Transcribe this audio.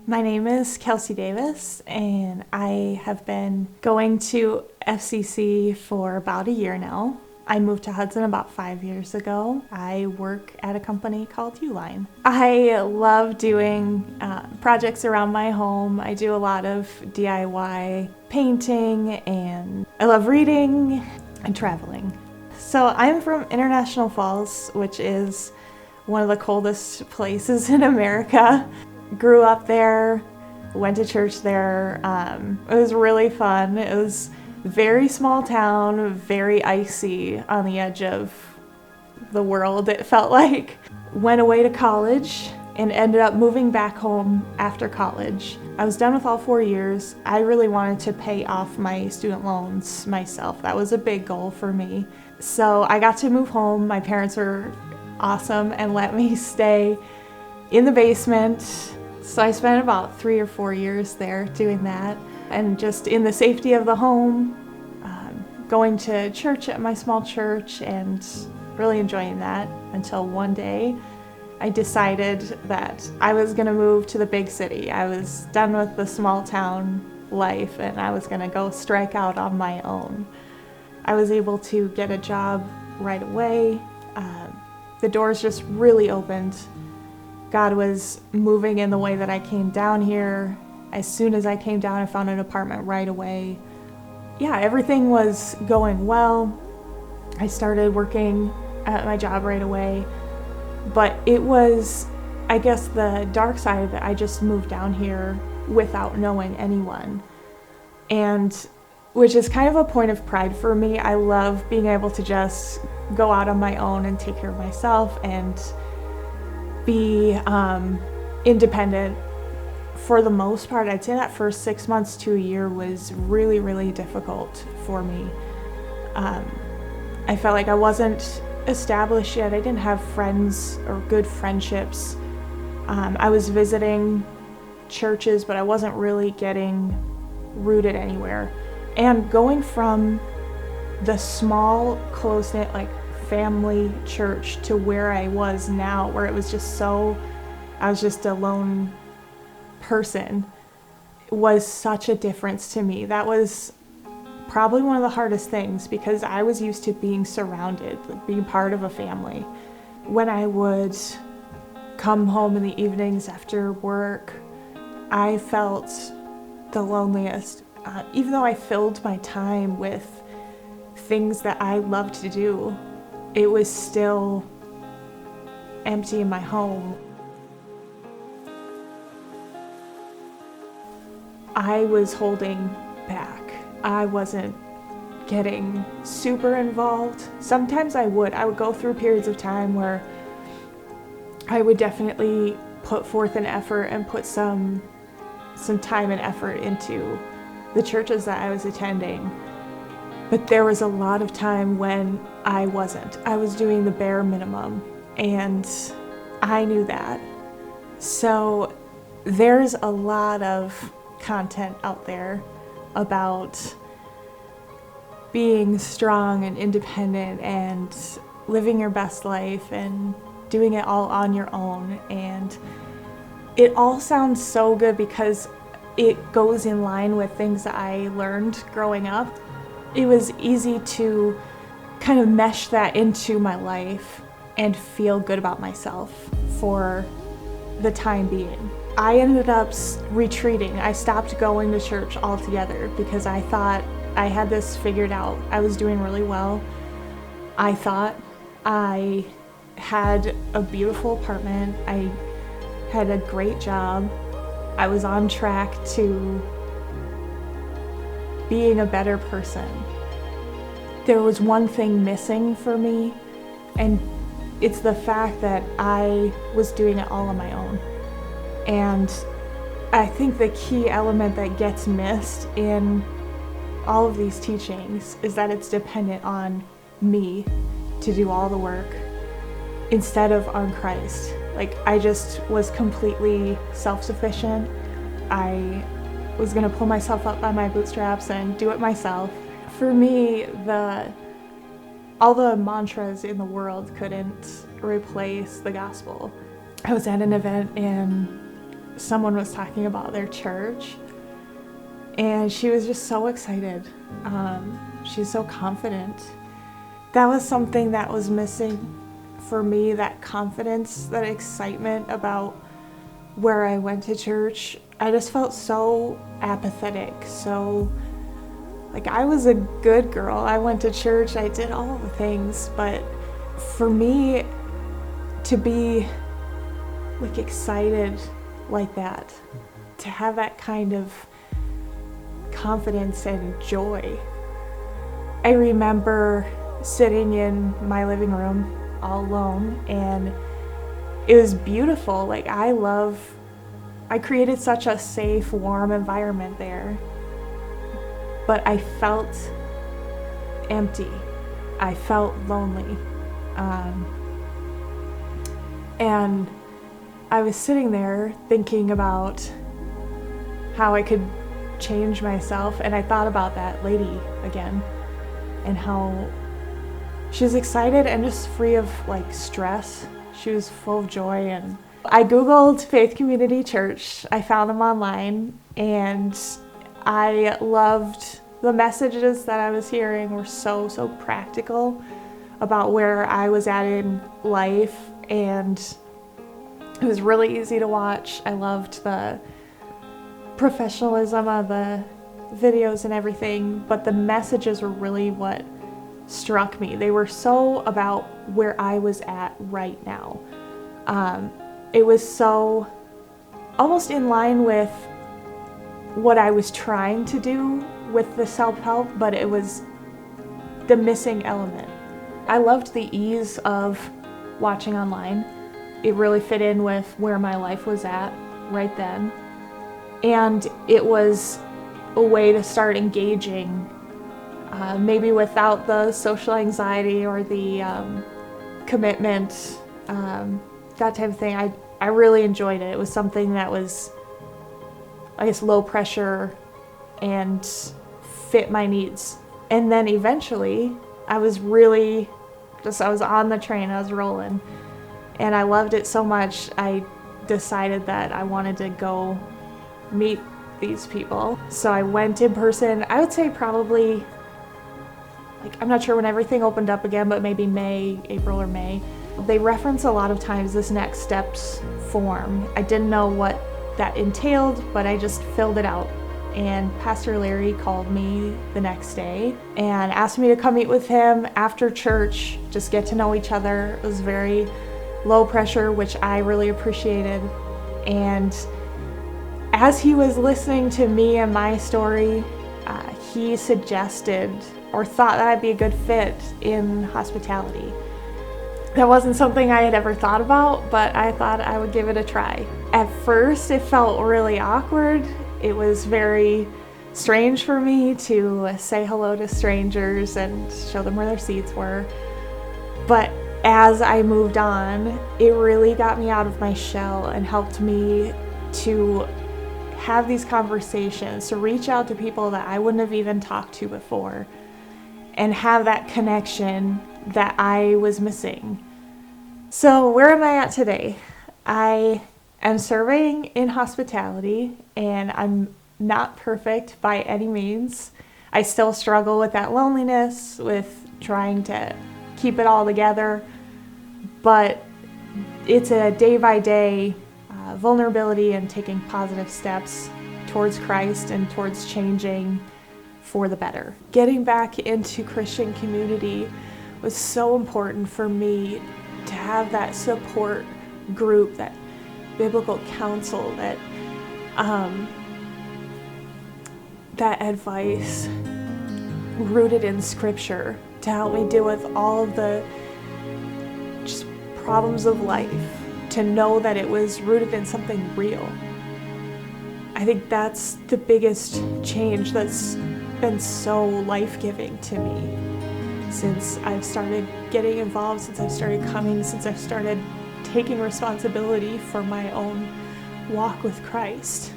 My name is Kelsey Davis, and I have been going to FCC for about a year now. I moved to Hudson about 5 years ago. I work at a company called Uline. I love doing projects around my home. I do a lot of DIY painting, and I love reading and traveling. So I'm from International Falls, which is one of the coldest places in America. Grew up there, went to church there. It was really fun. It was very small town, very icy on the edge of the world, it felt like. Went away to college and ended up moving back home after college. I was done with all 4 years. I really wanted to pay off my student loans myself. That was a big goal for me. So I got to move home. My parents were awesome and let me stay in the basement. So I spent about 3 or 4 years there doing that, and just in the safety of the home, going to church at my small church and really enjoying that until one day I decided that I was going to move to the big city. I was done with the small town life and I was going to go strike out on my own. I was able to get a job right away. The doors just really opened. God was moving in the way that I came down here. As soon as I came down, I found an apartment right away. Yeah, everything was going well. I started working at my job right away. But it was, I guess, the dark side of it. I just moved down here without knowing anyone. And which is kind of a point of pride for me. I love being able to just go out on my own and take care of myself and be independent. For the most part, I'd say that first 6 months to a year was really, really difficult for me. I felt like I wasn't established yet. I didn't have friends or good friendships. I was visiting churches, but I wasn't really getting rooted anywhere. And going from the small, close-knit, family church to where I was now, where it was just I was just a lone person, was such a difference to me. That was probably one of the hardest things because I was used to being surrounded, being part of a family. When I would come home in the evenings after work, I felt the loneliest. Even though I filled my time with things that I loved to do, it was still empty in my home. I was holding back. I wasn't getting super involved. Sometimes I would go through periods of time where I would definitely put forth an effort and put some time and effort into the churches that I was attending. But there was a lot of time when I wasn't. I was doing the bare minimum, and I knew that. So there's a lot of content out there about being strong and independent and living your best life and doing it all on your own. And it all sounds so good because it goes in line with things that I learned growing up. It was easy to kind of mesh that into my life and feel good about myself for the time being. I ended up retreating. I stopped going to church altogether because I thought I had this figured out. I was doing really well. I thought I had a beautiful apartment. I had a great job. I was on track to being a better person. There was one thing missing for me, and it's the fact that I was doing it all on my own. And I think the key element that gets missed in all of these teachings is that it's dependent on me to do all the work instead of on Christ. I just was completely self-sufficient. I was gonna pull myself up by my bootstraps and do it myself. For me, all the mantras in the world couldn't replace the gospel. I was at an event in someone was talking about their church, and she was just so excited. She's so confident. That was something that was missing for me, that confidence, that excitement about where I went to church. I just felt so apathetic, so like I was a good girl. I went to church, I did all the things, but for me to be like excited like that, to have that kind of confidence and joy. I remember sitting in my living room all alone, and it was beautiful. Like I created such a safe, warm environment there, but I felt empty. I felt lonely. And I was sitting there thinking about how I could change myself, and I thought about that lady again and how she was excited and just free of like stress. She was full of joy. And I Googled Faith Community Church. I found them online, and I loved the messages that I was hearing were so practical about where I was at in life, and it was really easy to watch. I loved the professionalism of the videos and everything, but the messages were really what struck me. They were so about where I was at right now. It was so almost in line with what I was trying to do with the self-help, but it was the missing element. I loved the ease of watching online. It really fit in with where my life was at right then. And it was a way to start engaging, maybe without the social anxiety or the commitment, that type of thing. I really enjoyed it. It was something that was, I guess, low pressure and fit my needs. And then eventually I was on the train, I was rolling, and I loved it so much, I decided that I wanted to go meet these people. So I went in person, I would say probably, like, I'm not sure when everything opened up again, but maybe April or May. They reference a lot of times this next steps form. I didn't know what that entailed, but I just filled it out. And Pastor Larry called me the next day and asked me to come meet with him after church, just get to know each other. It was very low pressure, which I really appreciated. And as he was listening to me and my story, he suggested or thought that I'd be a good fit in hospitality. That wasn't something I had ever thought about, but I thought I would give it a try. At first, it felt really awkward. It was very strange for me to say hello to strangers and show them where their seats were. But as I moved on, it really got me out of my shell and helped me to have these conversations, to reach out to people that I wouldn't have even talked to before, and have that connection that I was missing. So where am I at today? I am serving in hospitality, and I'm not perfect by any means. I still struggle with that loneliness, with trying to keep it all together, but it's a day-by-day vulnerability and taking positive steps towards Christ and towards changing for the better. Getting back into Christian community was so important for me, to have that support group, that biblical counsel, that advice rooted in Scripture to help me deal with all of the just problems of life, to know that it was rooted in something real. I think that's the biggest change that's been so life-giving to me since I've started getting involved, since I've started coming, since I've started taking responsibility for my own walk with Christ.